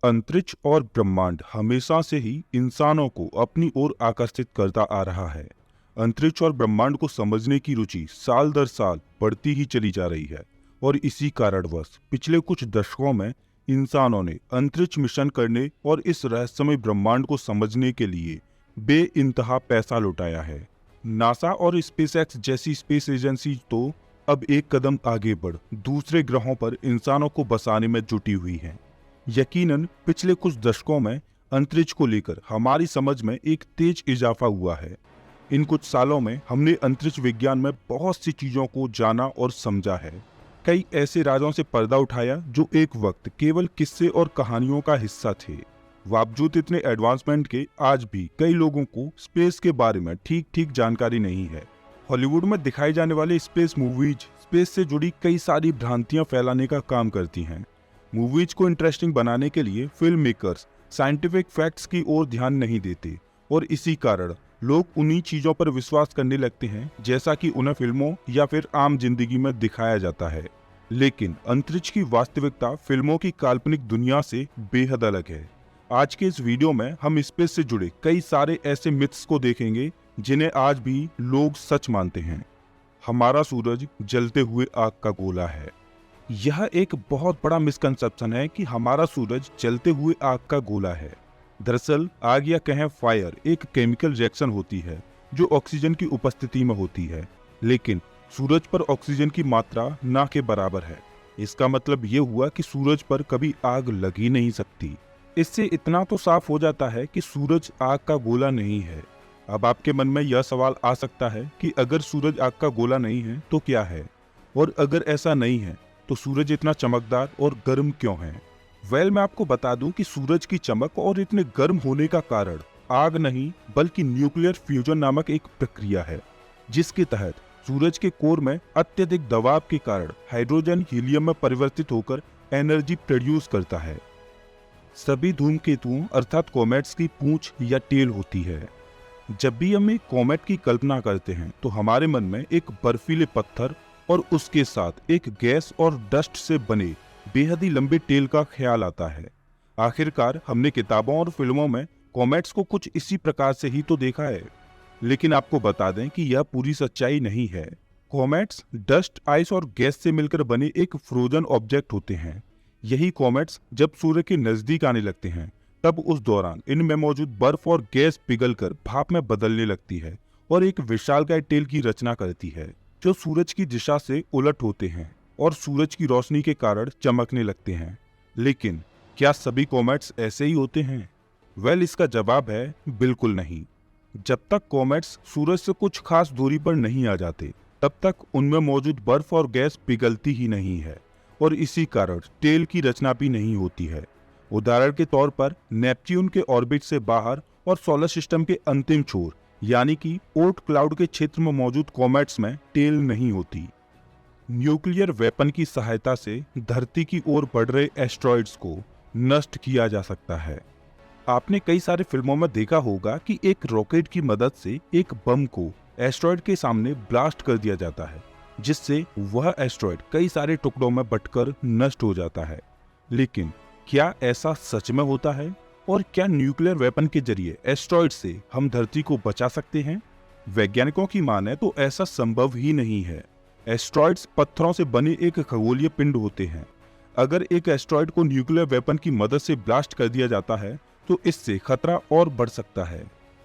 अंतरिक्ष और ब्रह्मांड हमेशा से ही इंसानों को अपनी ओर आकर्षित करता आ रहा है। अंतरिक्ष और ब्रह्मांड को समझने की रुचि साल दर साल बढ़ती ही चली जा रही है और इसी कारणवश पिछले कुछ दशकों में इंसानों ने अंतरिक्ष मिशन करने और इस रहस्यमय ब्रह्मांड को समझने के लिए बेइंतहा पैसा लुटाया है। नासा और स्पेसएक्स जैसी स्पेस एजेंसी तो अब एक कदम आगे बढ़ दूसरे ग्रहों पर इंसानों को बसाने में जुटी हुई हैं। यकीनन पिछले कुछ दशकों में अंतरिक्ष को लेकर हमारी समझ में एक तेज इजाफा हुआ है। इन कुछ सालों में हमने अंतरिक्ष विज्ञान में बहुत सी चीजों को जाना और समझा है। कई ऐसे राजों से पर्दा उठाया जो एक वक्त केवल किस्से और कहानियों का हिस्सा थे। बावजूद इतने एडवांसमेंट के आज भी कई लोगों को स्पेस के बारे में ठीक ठीक जानकारी नहीं है। हॉलीवुड में दिखाई जाने वाली स्पेस मूवीज स्पेस से जुड़ी कई सारी भ्रांतियां फैलाने का काम करती हैं। मूवीज को इंटरेस्टिंग बनाने के लिए फिल्म मेकर्स साइंटिफिक फैक्ट्स की ओर ध्यान नहीं देते और इसी कारण लोग उन्हीं चीजों पर विश्वास करने लगते हैं जैसा कि उन्हें फिल्मों या फिर आम जिंदगी में दिखाया जाता है। लेकिन अंतरिक्ष की वास्तविकता फिल्मों की काल्पनिक दुनिया से बेहद अलग है। आज के इस वीडियो में हम स्पेस से जुड़े कई सारे ऐसे मिथ्स को देखेंगे जिन्हें आज भी लोग सच मानते हैं। हमारा सूरज जलते हुए आग का गोला है। यह एक बहुत बड़ा मिसकंसेप्शन है कि हमारा सूरज जलते हुए आग का गोला है। दरअसल आग या कहें फायर एक केमिकल रिएक्शन होती है जो ऑक्सीजन की उपस्थिति में होती है, लेकिन सूरज पर ऑक्सीजन की मात्रा ना के बराबर है। इसका मतलब ये हुआ कि सूरज पर कभी आग लग ही नहीं सकती। इससे इतना तो साफ हो जाता है कि सूरज आग का गोला नहीं है। अब आपके मन में यह सवाल आ सकता है कि अगर सूरज आग का गोला नहीं है तो क्या है, और अगर ऐसा नहीं है तो सूरज इतना चमकदार और गर्म क्यों है? मैं आपको बता दूं कि सूरज की चमक और इतने गर्म होने का कारण आग नहीं बल्कि न्यूक्लियर फ्यूजन नामक एक प्रक्रिया है, जिसके तहत सूरज के कोर में अत्यधिक दबाव के कारण हाइड्रोजन हीलियम में परिवर्तित होकर एनर्जी प्रोड्यूस करता है। सभी धूमकेतुओं अर्थात कॉमेट्स की पूंछ या टेल होती है। जब भी हम एक कॉमेट की कल्पना करते हैं तो हमारे मन में एक बर्फीले पत्थर और उसके साथ एक गैस और डस्ट से बने बेहद ही लंबे टेल का ख्याल आता है। आखिरकार हमने किताबों और फिल्मों में कॉमेट्स को कुछ इसी प्रकार से ही तो देखा है, लेकिन आपको बता दें कि यह पूरी सच्चाई नहीं है। कॉमेट्स डस्ट, आइस और गैस से मिलकर बने एक फ्रोजन ऑब्जेक्ट होते हैं। यही कॉमेट्स जब सूर्य के नजदीक आने लगते हैं तब उस दौरान इनमें मौजूद बर्फ और गैस पिघलकर भाप में बदलने लगती है और एक विशालकाय टेल की रचना करती है जो सूरज की दिशा से उलट होते हैं और सूरज की रोशनी के कारण चमकने लगते हैं। लेकिन क्या सभी कॉमेट्स ऐसे ही होते हैं? इसका जवाब है बिल्कुल नहीं। जब तक कॉमेट्स सूरज से कुछ खास दूरी पर नहीं आ जाते तब तक उनमें मौजूद बर्फ और गैस पिघलती ही नहीं है और इसी कारण टेल की रचना भी नहीं होती है। उदाहरण के तौर पर नेपच्यून के ऑर्बिट से बाहर और सोलर सिस्टम के अंतिम छोर यानी कि ओर्ट क्लाउड के क्षेत्र में मौजूद कॉमेट्स में टेल नहीं होती। न्यूक्लियर वेपन की सहायता से धरती की ओर बढ़ रहे एस्ट्रॉइड्स को नष्ट किया जा सकता है। आपने कई सारे फिल्मों में देखा होगा कि एक रॉकेट की मदद से एक बम को एस्ट्रॉइड के सामने ब्लास्ट कर दिया जाता है, जिससे वह एस्ट्रॉइड कई सारे टुकड़ों में बंटकर नष्ट हो जाता है। लेकिन क्या ऐसा सच में होता है? और क्या न्यूक्लियर वेपन के जरिए एस्ट्रॉइड से हम धरती को बचा सकते हैं? वैज्ञानिकों की माने तो ऐसा संभव ही नहीं है। एस्ट्रॉइड्स पत्थरों से बने एक खगोलीय पिंड होते हैं। अगर एक एस्ट्रॉइड को न्यूक्लियर वेपन की मदद से ब्लास्ट कर दिया जाता है तो इससे खतरा और बढ़ सकता है।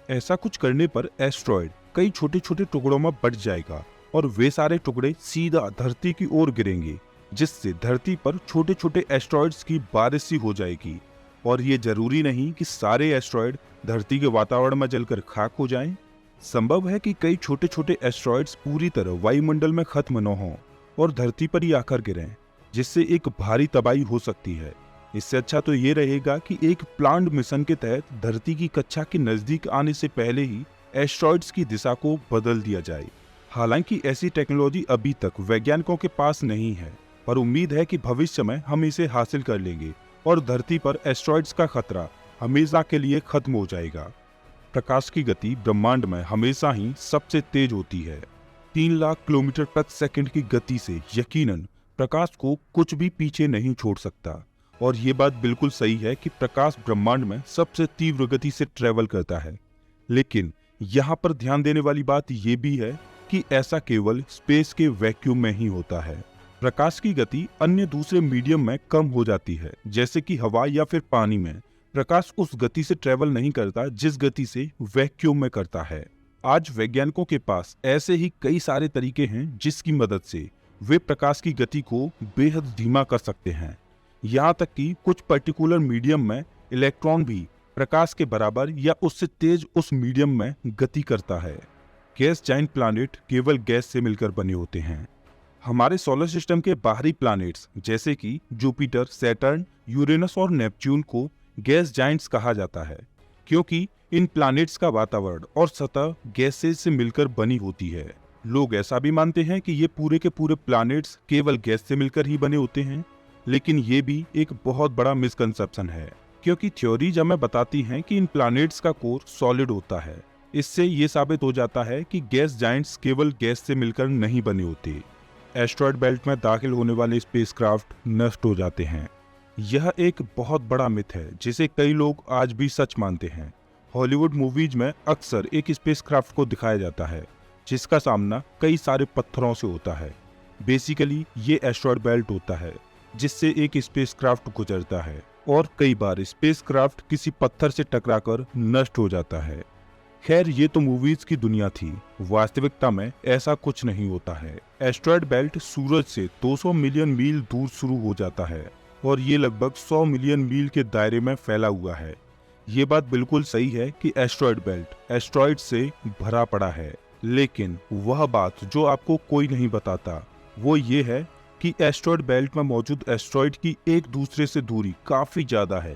ऐसा कुछ करने पर एस्ट्रॉइड कई छोटे छोटे टुकड़ों में बंट जाएगा और वे सारे टुकड़े सीधा धरती की ओर गिरेंगे, जिससे धरती पर छोटे छोटे एस्ट्रॉइड्स की बारिश सी हो जाएगी। और ये जरूरी नहीं कि सारे एस्ट्रॉइड धरती के वातावरण में जलकर खाक हो जाएं। संभव है कि कई छोटे छोटे एस्ट्रॉइड्स पूरी तरह वायुमंडल में खत्म न हों और धरती पर ही आकर गिरें, जिससे एक भारी तबाही हो सकती है। इससे अच्छा तो ये रहेगा कि एक प्लान्ड मिशन के तहत धरती की कक्षा के नजदीक आने से पहले ही एस्ट्रॉइड्स की दिशा को बदल दिया जाए। हालांकि ऐसी टेक्नोलॉजी अभी तक वैज्ञानिकों के पास नहीं है, पर उम्मीद है कि भविष्य में हम इसे हासिल कर लेंगे और धरती पर एस्ट्रॉइड्स का खतरा हमेशा के लिए खत्म हो जाएगा। प्रकाश की गति ब्रह्मांड में हमेशा ही सबसे तेज होती है। 3 लाख किलोमीटर प्रति सेकंड की गति से यकीनन प्रकाश को कुछ भी पीछे नहीं छोड़ सकता और ये बात बिल्कुल सही है कि प्रकाश ब्रह्मांड में सबसे तीव्र गति से ट्रेवल करता है। लेकिन यहाँ पर ध्यान देने वाली बात ये भी है कि ऐसा केवल स्पेस के वैक्यूम में ही होता है। प्रकाश की गति अन्य दूसरे मीडियम में कम हो जाती है, जैसे कि हवा या फिर पानी में। प्रकाश उस गति से ट्रेवल नहीं करता जिस गति से वैक्यूम में करता है। आज वैज्ञानिकों के पास ऐसे ही कई सारे तरीके हैं जिसकी मदद से वे प्रकाश की गति को बेहद धीमा कर सकते हैं। यहाँ तक कि कुछ पर्टिकुलर मीडियम में इलेक्ट्रॉन भी प्रकाश के बराबर या उससे तेज उस मीडियम में गति करता है। गैस जाइंट प्लैनेट केवल गैस से मिलकर बने होते हैं। हमारे सोलर सिस्टम के बाहरी प्लैनेट्स जैसे कि जुपिटर, सैटर्न, यूरेनस और नेपच्यून को गैस जाइंट्स कहा जाता है, क्योंकि इन प्लैनेट्स का वातावरण और सतह गैसेस से मिलकर बनी होती है। लोग ऐसा भी मानते हैं कि ये पूरे के पूरे प्लैनेट्स केवल गैस से मिलकर ही बने होते हैं, लेकिन ये भी एक बहुत बड़ा मिसकंसेप्शन है, क्योंकि थ्योरीज हमें बताती हैं कि इन प्लैनेट्स का कोर सॉलिड होता है। इससे ये साबित हो जाता है कि गैस जाइंट्स केवल गैस से मिलकर नहीं बने होते। एस्ट्रॉयड बेल्ट में दाखिल होने वाले स्पेसक्राफ्ट नष्ट हो जाते हैं। यह एक बहुत बड़ा मिथ है जिसे कई लोग आज भी सच मानते हैं। हॉलीवुड मूवीज में अक्सर एक स्पेसक्राफ्ट को दिखाया जाता है जिसका सामना कई सारे पत्थरों से होता है। बेसिकली ये एस्ट्रॉयड बेल्ट होता है जिससे एक स्पेसक्राफ्ट गुजरता है और कई बार स्पेसक्राफ्ट किसी पत्थर से टकराकर नष्ट हो जाता है। खैर, ये तो मूवीज की दुनिया थी। वास्तविकता में ऐसा कुछ नहीं होता है। एस्ट्रॉयड बेल्ट सूरज से 200 मिलियन मील दूर शुरू हो जाता है और ये लगभग 100 मिलियन मील के दायरे में फैला हुआ है। ये बात बिल्कुल सही है कि एस्ट्रॉयड बेल्ट एस्ट्रॉयड से भरा पड़ा है, लेकिन वह बात जो आपको कोई नहीं बताता वो ये है कि एस्ट्रॉयड बेल्ट में मौजूद एस्ट्रॉयड की एक दूसरे से दूरी काफी ज्यादा है।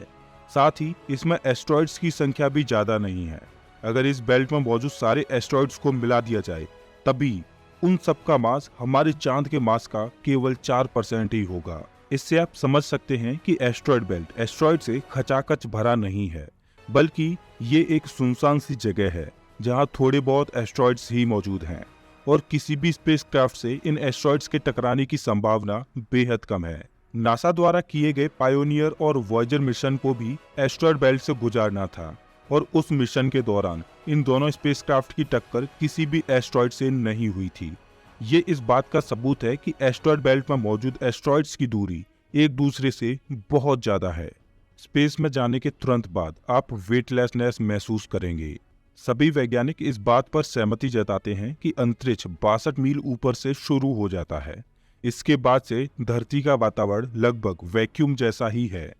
साथ ही इसमें एस्ट्रॉयड्स की संख्या भी ज्यादा नहीं है। अगर इस बेल्ट में मौजूद सारे एस्ट्रॉयड्स को मिला दिया जाए तभी उन सब का मास हमारे चांद के मास का केवल 4% ही होगा। इससे आप समझ सकते हैं कि एस्ट्रॉयड बेल्ट एस्ट्रॉयड से खचाखच भरा नहीं है, बल्कि ये एक सुनसान सी जगह है जहां थोड़े बहुत एस्ट्रॉयड्स ही मौजूद हैं और किसी भी स्पेसक्राफ्ट से इन एस्ट्रॉयड्स के टकराने की संभावना बेहद कम है। नासा द्वारा किए गए पायोनियर और वॉयेजर मिशन को भी एस्ट्रॉयड बेल्ट से गुजारना था और उस मिशन के दौरान इन दोनों स्पेसक्राफ्ट की टक्कर किसी भी एस्ट्रॉयड से नहीं हुई थी। ये इस बात का सबूत है कि एस्ट्रॉयड बेल्ट में मौजूद एस्ट्रॉयड्स की दूरी एक दूसरे से बहुत ज्यादा है। स्पेस में जाने के तुरंत बाद आप वेटलेसनेस महसूस करेंगे। सभी वैज्ञानिक इस बात पर सहमति जताते हैं कि अंतरिक्ष 62 मील ऊपर से शुरू हो जाता है। इसके बाद से धरती का वातावरण लगभग वैक्यूम जैसा ही है,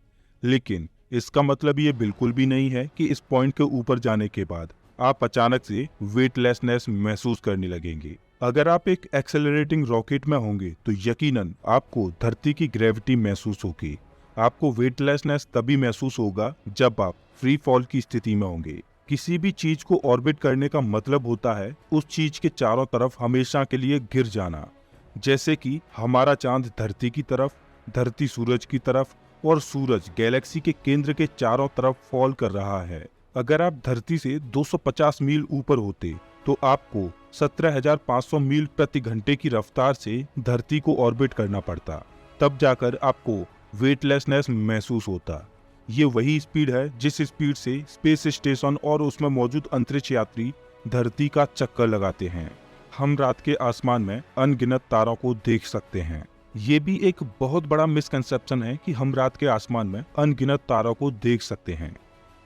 लेकिन इसका मतलब ये बिल्कुल भी नहीं है कि इस पॉइंट के ऊपर जाने के बाद आप अचानक से वेटलेसनेस महसूस करने लगेंगे। अगर आप एक एक्सेलरेटिंग रॉकेट में होंगे तो यकीनन आपको धरती की ग्रेविटी महसूस होगी। आपको वेटलेसनेस तभी महसूस होगा जब आप फ्री फॉल की स्थिति में होंगे। किसी भी चीज को ऑर्बिट करने का मतलब होता है उस चीज के चारों तरफ हमेशा के लिए गिर जाना, जैसे कि हमारा चांद धरती की तरफ, धरती सूरज की तरफ और सूरज गैलेक्सी के केंद्र के चारों तरफ फॉल कर रहा है। अगर आप धरती से 250 मील ऊपर होते तो आपको 17,500 मील प्रति घंटे की रफ्तार से धरती को ऑर्बिट करना पड़ता, तब जाकर आपको वेटलेसनेस महसूस होता। ये वही स्पीड है जिस स्पीड से स्पेस स्टेशन और उसमें मौजूद अंतरिक्ष यात्री धरती का चक्कर लगाते हैं। हम रात के आसमान में अनगिनत तारों को देख सकते हैं। ये भी एक बहुत बड़ा मिसकंसेप्शन है कि हम रात के आसमान में अनगिनत तारों को देख सकते हैं।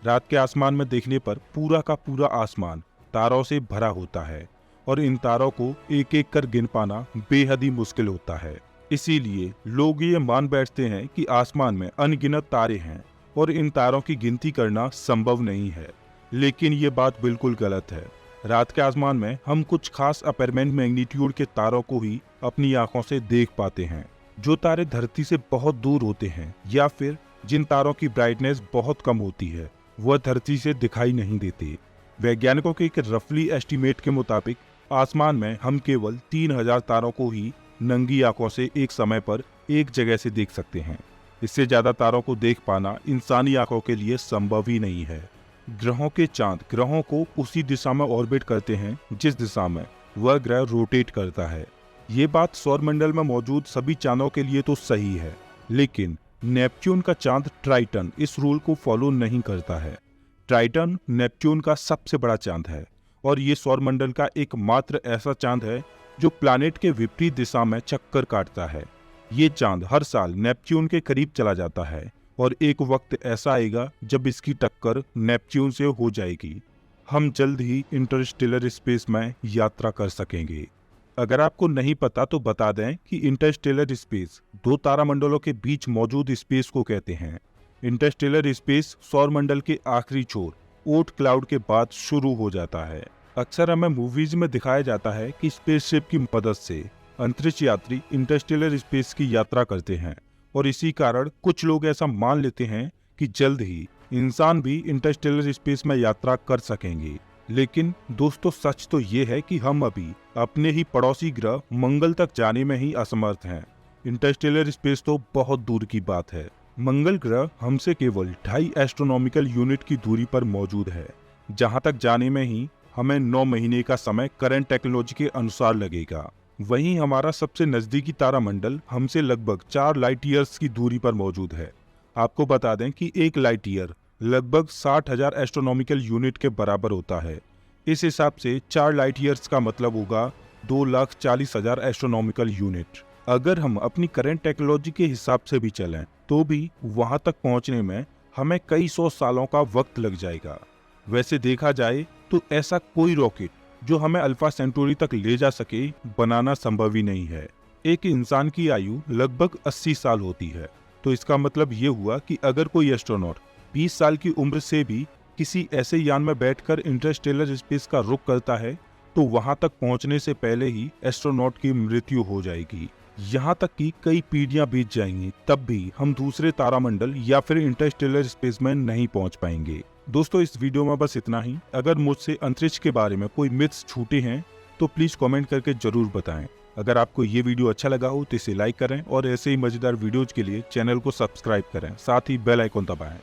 रात के आसमान में देखने पर पूरा का पूरा आसमान तारों से भरा होता है और इन तारों को एक एक कर गिन पाना बेहद ही मुश्किल होता है। इसीलिए लोग ये मान बैठते हैं कि आसमान में अनगिनत तारे हैं और इन तारों की गिनती करना संभव नहीं है, लेकिन ये बात बिल्कुल गलत है। रात के आसमान में हम कुछ खास अपेरमेंट मैग्नीट्यूड के तारों को ही अपनी आंखों से देख पाते हैं। जो तारे धरती से बहुत दूर होते हैं या फिर जिन तारों की ब्राइटनेस बहुत कम होती है वह धरती से दिखाई नहीं देते। वैज्ञानिकों के एक रफली एस्टीमेट के मुताबिक आसमान में हम केवल 3000 तारों को ही नंगी आंखों से एक समय पर एक जगह से देख सकते हैं। इससे ज्यादा तारों को देख पाना इंसानी आंखों के लिए संभव ही नहीं है। ग्रहों के चांद ग्रहों को उसी दिशा में ऑर्बिट करते हैं जिस दिशा में वह ग्रह रोटेट करता है। ये बात सौर मंडल में मौजूद सभी चांदों के लिए तो सही है, लेकिन नेपच्यून का चांद ट्राइटन इस रूल को फॉलो नहीं करता है। ट्राइटन नेपच्यून का सबसे बड़ा चांद है और ये सौरमंडल का एकमात्र ऐसा चांद है जो प्लैनेट के विपरीत दिशा में चक्कर काटता है। ये चांद हर साल नेपच्यून के करीब चला जाता है और एक वक्त ऐसा आएगा जब इसकी टक्कर नेपच्यून से हो जाएगी। हम जल्द ही इंटरस्टेलर स्पेस में यात्रा कर सकेंगे। अगर आपको नहीं पता तो बता दें कि इंटरस्टेलर स्पेस दो तारामंडलों के बीच मौजूद स्पेस को कहते हैं। इंटरस्टेलर स्पेस सौरमंडल के आखिरी छोर ओट क्लाउड के बाद शुरू हो जाता है। अक्सर हमें मूवीज में दिखाया जाता है कि स्पेसशिप की मदद से अंतरिक्ष यात्री इंटरस्टेलर स्पेस की यात्रा करते हैं और इसी कारण कुछ लोग ऐसा मान लेते हैं कि जल्द ही इंसान भी इंटरस्टेलर स्पेस में यात्रा कर सकेंगे। लेकिन दोस्तों सच तो ये है कि हम अभी अपने ही पड़ोसी ग्रह मंगल तक जाने में ही असमर्थ हैं। इंटरस्टेलर स्पेस तो बहुत दूर की बात है। मंगल ग्रह हमसे केवल 2.5 एस्ट्रोनॉमिकल यूनिट की दूरी पर मौजूद है, जहां तक जाने में ही हमें 9 महीने का समय करंट टेक्नोलॉजी के अनुसार लगेगा। वहीं हमारा सबसे नजदीकी तारामंडल हमसे लगभग 4 लाइट ईयर्स की दूरी पर मौजूद है। आपको बता दें कि 1 लाइट ईयर लगभग 60,000 एस्ट्रोनॉमिकल यूनिट के बराबर होता है। इस हिसाब से 4 लाइट ईयर्स का मतलब होगा 2,40,000 एस्ट्रोनॉमिकल यूनिट। अगर हम अपनी करंट टेक्नोलॉजी के हिसाब से भी चलें तो भी वहां तक पहुंचने में हमें कई 100 सालों का वक्त लग जाएगा। वैसे देखा जाए तो ऐसा कोई रॉकेट जो हमें अल्फा सेंटोरी तक ले जा सके बनाना संभव ही नहीं है। एक इंसान की आयु लगभग 80 साल होती है, तो इसका मतलब ये हुआ कि अगर कोई एस्ट्रोनॉट 20 साल की उम्र से भी किसी ऐसे यान में बैठकर इंटरस्टेलर स्पेस का रुख करता है तो वहां तक पहुंचने से पहले ही एस्ट्रोनॉट की मृत्यु हो जाएगी। यहाँ तक कि कई पीढ़ियां बीत जाएंगी, तब भी हम दूसरे तारामंडल या फिर इंटरस्टेलर स्पेस में नहीं पहुंच पाएंगे। दोस्तों इस वीडियो में बस इतना ही। अगर मुझसे अंतरिक्ष के बारे में कोई मिथ्स छूटे हैं तो प्लीज कमेंट करके जरूर बताएं। अगर आपको ये वीडियो अच्छा लगा हो तो इसे लाइक करें और ऐसे ही मजेदार वीडियोज के लिए चैनल को सब्सक्राइब करें, साथ ही बेल आइकन दबाएं।